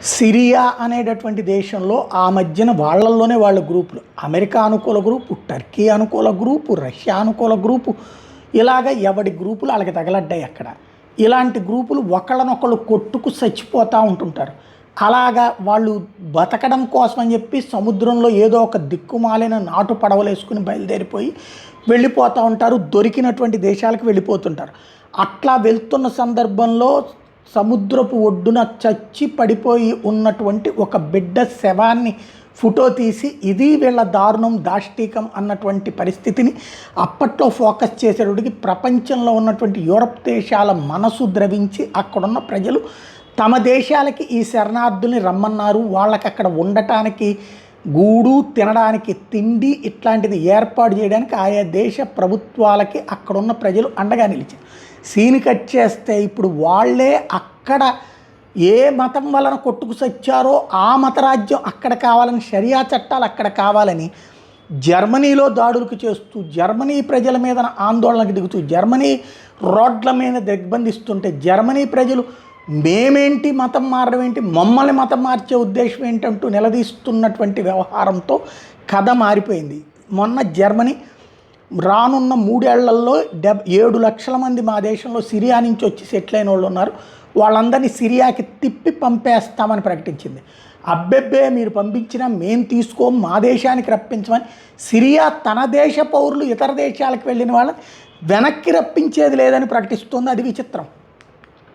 Syria అనేటటువంటి దేశంలో ఆ మధ్యన వాళ్ళల్లోనే వాళ్ళ గ్రూపులు, అమెరికా అనుకూల గ్రూపు, టర్కీ అనుకూల గ్రూపు, రష్యా అనుకూల గ్రూపు, ఇలాగ ఎవడి గ్రూపులు వాళ్ళకి తగలడ్డాయి అక్కడ. ఇలాంటి గ్రూపులు ఒకళ్ళనొకళ్ళు కొట్టుకు చచ్చిపోతూ ఉంటుంటారు. అలాగా వాళ్ళు బతకడం కోసం అని చెప్పి సముద్రంలో ఏదో ఒక దిక్కుమాలిన నాటు పడవలేసుకుని బయలుదేరిపోయి వెళ్ళిపోతూ ఉంటారు. దొరికినటువంటి దేశాలకు వెళ్ళిపోతుంటారు. అట్లా వెళ్తున్న సందర్భంలో సముద్రపు ఒడ్డున చచ్చి పడిపోయి ఉన్నటువంటి ఒక బిడ్డ శవాన్ని ఫోటో తీసి ఇది వీళ్ళ దారుణం, దాష్టీకం అన్నటువంటి పరిస్థితిని అప్పట్లో ఫోకస్ చేసేటప్పటికి ప్రపంచంలో ఉన్నటువంటి యూరప్ దేశాల మనసు ద్రవించి అక్కడున్న ప్రజలు తమ దేశాలకి ఈ శరణార్థుల్ని రమ్మన్నారు. వాళ్ళకి అక్కడ ఉండటానికి గూడు, తినడానికి తిండి ఇట్లాంటిది ఏర్పాటు చేయడానికి ఆయా దేశ ప్రభుత్వాలకి అక్కడున్న ప్రజలు అండగా నిలిచారు. సీన్ కట్ చేస్తే ఇప్పుడు వాళ్ళే అక్కడ ఏ మతం వలన కొట్టుకు సచ్చారో ఆ మతరాజ్యం అక్కడ కావాలని, షరియా చట్టాలు అక్కడ కావాలని జర్మనీలో దాడులకు చేస్తూ, జర్మనీ ప్రజల మీద ఆందోళనకు దిగుతూ, జర్మనీ రోడ్ల మీద దిగ్బంధిస్తుంటే జర్మనీ ప్రజలు మేమేంటి మతం మారడం ఏంటి, మమ్మల్ని మతం మార్చే ఉద్దేశం ఏంటంటూ నిలదీస్తున్నటువంటి వ్యవహారంతో కథ మారిపోయింది. మొన్న జర్మనీ రానున్న 3 ఏళ్లలో 7 లక్షల మంది మా దేశంలో సిరియా నుంచి వచ్చి సెటిల్ అయిన వాళ్ళు ఉన్నారు, వాళ్ళందరినీ సిరియాకి తిప్పి పంపేస్తామని ప్రకటించింది. అబ్బెబ్బే మీరు పంపించినా మేము తీసుకోం, మా దేశానికి రప్పించమని సిరియా తన దేశ పౌరులు ఇతర దేశాలకు వెళ్ళిన వాళ్ళని వెనక్కి రప్పించేది లేదని ప్రకటిస్తోంది. అది విచిత్రం.